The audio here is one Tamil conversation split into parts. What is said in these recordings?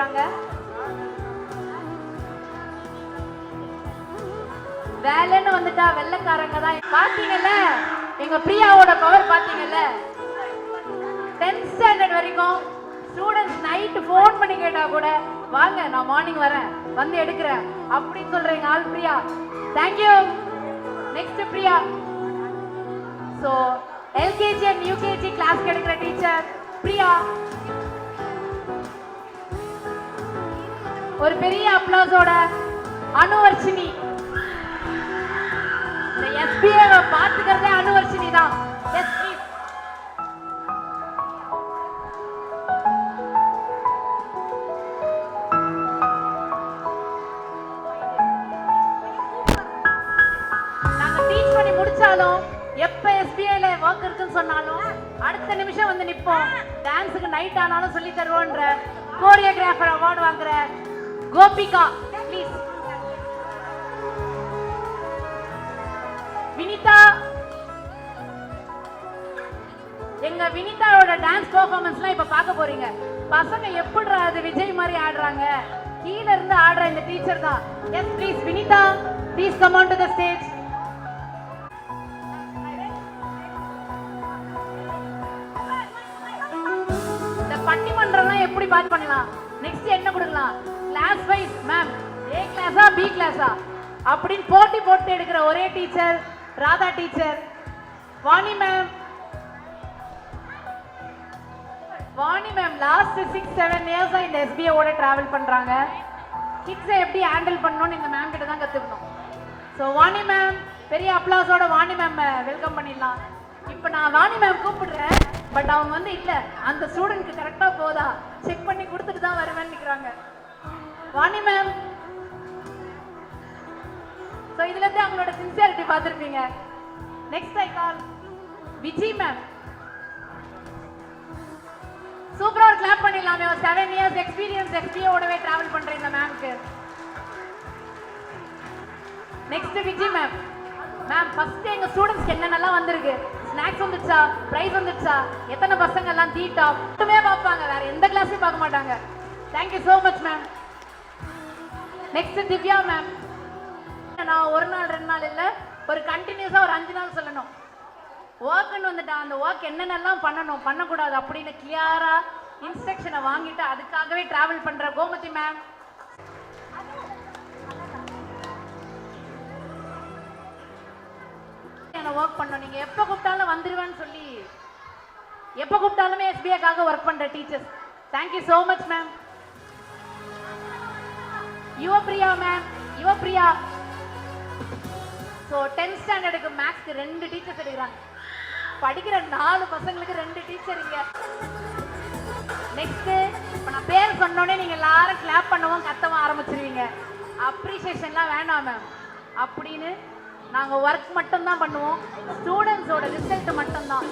ஆடுறாங்க? வேலைன்னு வந்துட்டா வெள்ளைக்காரங்க தான். பாத்தீங்கல்ல எங்க பிரியாவோட பவர் பாத்தீங்கல்ல. 10th ஸ்டாண்டர்ட் வரைக்கும் ஸ்டூடெண்ட்ஸ் நைட் ஃபோன் பண்ணி கேட்டா கூட வாங்க நான் மார்னிங் வரேன் வந்து எடுக்கிறேன் அப்படின்னு சொல்றீங்க ஆள் Priya. Thank you. Next Priya. So LKG and UKG class எடுக்கிற டீச்சர் பிரியா. ஒரு பெரிய அப்ளாஸோட அனுவர்ஷினி. இந்த எஸ்பிஏ பாத்துக்கிறதே அனுவர்ஷினி தான். Yes please. நாங்க டீச் பண்ணி முடிச்சாலும் எப்ப எஸ்பிஐல ஒர்க் இருக்குன்னு சொன்னாலும் அடுத்த நிமிஷம் வந்து நிப்போம். டான்ஸுக்கு நைட் ஆனாலும் சொல்லி தருவோன்ற கோரியோகிராஃபர் அவார்டு வாங்குற கோபிகா ப்ளீஸ். வினிதா. எங்க வினிதாவோட டான்ஸ் பெர்ஃபார்மன்ஸ்லாம் இப்ப பார்க்க போறீங்க. பசங்க எப்படி அது விஜய் மாதிரி ஆடுறாங்க, கீழ இருந்து ஆடுற இந்த டீச்சர் தான். Yes please Vinitha, please come on to the stage. பட்டிமன்றம்லாம் எப்படி பாஸ் பண்ணலாம், நெக்ஸ்ட் என்ன கொடுக்கலாம், கிளாஸ் வைஸ் மேம் ஏ கிளாஸா பி கிளாஸா அப்படின்னு போட்டி போட்டு எடுக்கிற ஒரே teacher Radha teacher. Vani ma'am. Vani ma'am last 6-7 இயர்ஸா இந்த எஸ்பிஏ ஓட டிராவல் பண்றாங்க. கிட்ஸை எப்படி ஹேண்டில் பண்ணணும்னு இந்த மேம் கிட்ட தான் கத்துக்கணும். ஸோ வாணி மேம் பெரிய அப்ளாஸோட வாணி மேம் வெல்கம் பண்ணிடலாம். இப்போ நான் வாணி மேம் கூப்பிடுறேன், பட் அவங்க வந்து இல்ல அந்த ஸ்டூடெண்ட்க்கு கரெக்டா போதா செக் பண்ணி கொடுத்துட்டு தான் வருவேன்னு நிக்கிறாங்க. வாணி மேம். சோ இதுல இருந்து அவங்களோட சின்சியாரிட்டி பார்த்திருப்பீங்க. Next I call Viji ma'am. சூப்பரா ஒரு கிளாப் பண்ணிடலாமே. ஒரு 7 இயர்ஸ் எக்ஸ்பீரியன்ஸ் எக்ஸ்பிஏ ஓடவே டிராவல் பண்ற இந்த மேம்க்கு. Next Viji ma'am. Ma'am first எங்க ஸ்டூடெண்ட்ஸ்க்கு என்னென்னலாம் வந்திருக்கு, ஸ்நாக்ஸ் வந்துச்சா, பிரைஸ் வந்துச்சா, எத்தனை பசங்க எல்லாம் தீட்டா மட்டுமே பார்ப்பாங்க, வேற எந்த கிளாஸையும் பார்க்க மாட்டாங்க. Thank you so much ma'am. Next Divya ma'am. நான் ஒரு நாள் 2 நாள் இல்ல, ஒரு கண்டினியூஸா ஒரு 5 நாள் சொல்லணும். ஒர்க்னு வந்துட்டா அந்த ஒர்க் என்னென்னலாம் பண்ணணும் பண்ணக்கூடாது அப்படின்னு கிளியரா இன்ஸ்ட்ரக்ஷனை வாங்கிட்டு அதுக்காகவே டிராவல் பண்ற கோமதி மேம். ஒர்க் பண்ணணும், நீங்க எப்ப கூப்பிட்டாலும் வந்துருவேன்னு சொல்லி எப்ப கூப்பிட்டாலுமே எஸ்பிஐக்காக ஒர்க் பண்ற teachers. Thank you so much ma'am. Yuvapriya ma'am. Yuvapriya. So 10th ஸ்டாண்டர்டுக்கு மேக்ஸ்க்கு 2 டீச்சர்ஸ் எடுக்கிறாங்க. படிக்கிற 4 பசங்களுக்கு 2 டீச்சர் இங்க. நெக்ஸ்ட் இப்போ நான் பேர் சொன்னோடனே நீங்க எல்லாரும் கிளாப் பண்ணவும் கத்தவும் ஆரம்பிச்சிருவீங்க. அப்ரிசியேஷன்லாம் வேண்டாம் மேம் அப்படின்னு நாங்க ஒர்க் மட்டும் தான் பண்ணுவோம், ஸ்டூடெண்ட்ஸோட ரிசல்ட் மட்டும் தான்.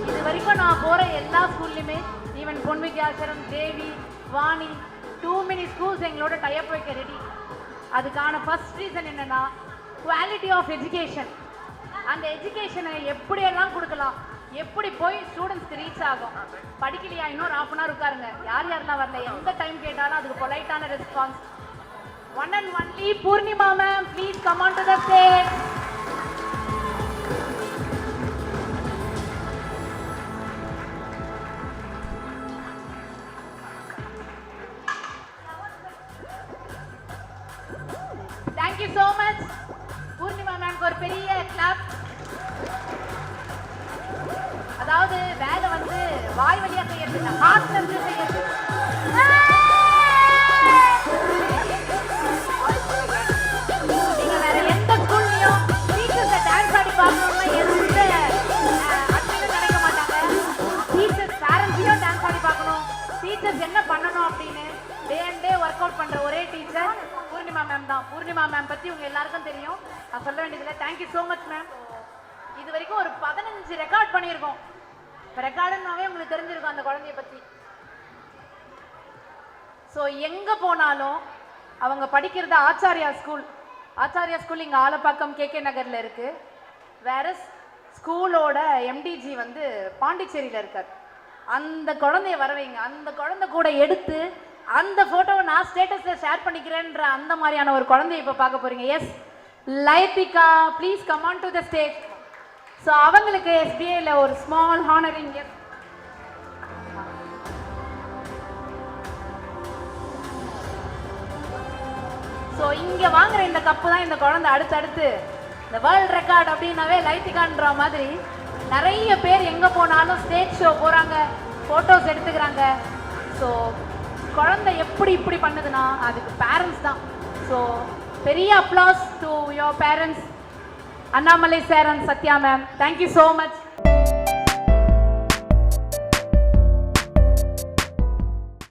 இது வரைக்கும் நான் போற எல்லா ஸ்கூல்லையுமே ஈவன் பொன்வித்யாசரம், தேவி, வாணி, too many ஸ்கூல்ஸ் எங்களோட டைப் வைக்க ரெடி. அதுக்கான ஃபர்ஸ்ட் ரீசன் என்னன்னா குவாலிட்டி ஆஃப் எஜுகேஷன். அந்த எஜுகேஷனை எப்படியெல்லாம் கொடுக்கலாம், எப்படி போய் ஸ்டூடெண்ட்ஸ்க்கு ரீச் ஆகும். படிக்கலையா இன்னொரு 1/2 hour உட்காருங்க, யார் யாரெல்லாம் வரல எந்த டைம் கேட்டாலும் அதுக்கு பொலைட்டான response. One and only Purnima ma'am, please come on to the stage. Thank you so much. Purnima ma'am ஒரு பெரிய clap. அதாவது வேலை வந்து வாய் வழியா செய்யறது இல்ல, ஹார்ட்ல இருந்து செய்யறது. என்ன பண்ணணும் அப்படின்னு day and day work out பண்ற ஒரே டீச்சர் பூர்ணிமா மேம் தான். பூர்ணிமா மேம் பத்தி உங்க எல்லாருக்கும் தெரியும், நான் சொல்ல வேண்டியதில்லை. Thank you so much ma'am. இது வரைக்கும் ஒரு 15 ரெக்கார்ட் பண்ணியிருக்கோம். ரெக்கார்டுனாவே உங்களுக்கு தெரிஞ்சிருக்கும் அந்த குழந்தைய பத்தி. ஸோ எங்க போனாலும் அவங்க படிக்கிறது ஆச்சாரியா ஸ்கூல். ஆச்சாரியா ஸ்கூல் இங்க ஆலப்பாக்கம் KK நகர்ல இருக்கு. வேற ஸ்கூலோட MDG வந்து பாண்டிச்சேரியில இருக்கார். அந்த குழந்தைய வரவைங்க, அந்த குழந்தை கூட எடுத்து அந்த போட்டோவை நான் ஸ்டேட்டஸ்ல ஷேர் பண்ணிக்கிறேன்ற அந்த மாதிரியான ஒரு குழந்தைய இப்ப பார்க்க போறீங்க. Yes Laithika, please come on to the stage. So அவங்களுக்கு எஸ்பிஐல ஒரு ஸ்மால் ஹானரிங். ஸோ இங்க வாங்குற இந்த கப்பு தான் இந்த குழந்தை அடுத்தடுத்து இந்த வேர்ல்ட் ரெக்கார்ட் அப்படின்னாவே லைத்திகான்ற மாதிரி நிறைய பேர் எங்க போனாலும் ஸ்டேஜ் ஷோ போறாங்க, போட்டோஸ் எடுத்துக்கிறாங்க. ஸோ குழந்தை எப்படி இப்படி பண்ணுதுன்னா அதுக்கு பேரண்ட்ஸ் தான். ஸோ பெரிய applause to your parents, Annamalai sir and Sathya ma'am. Thank you so much.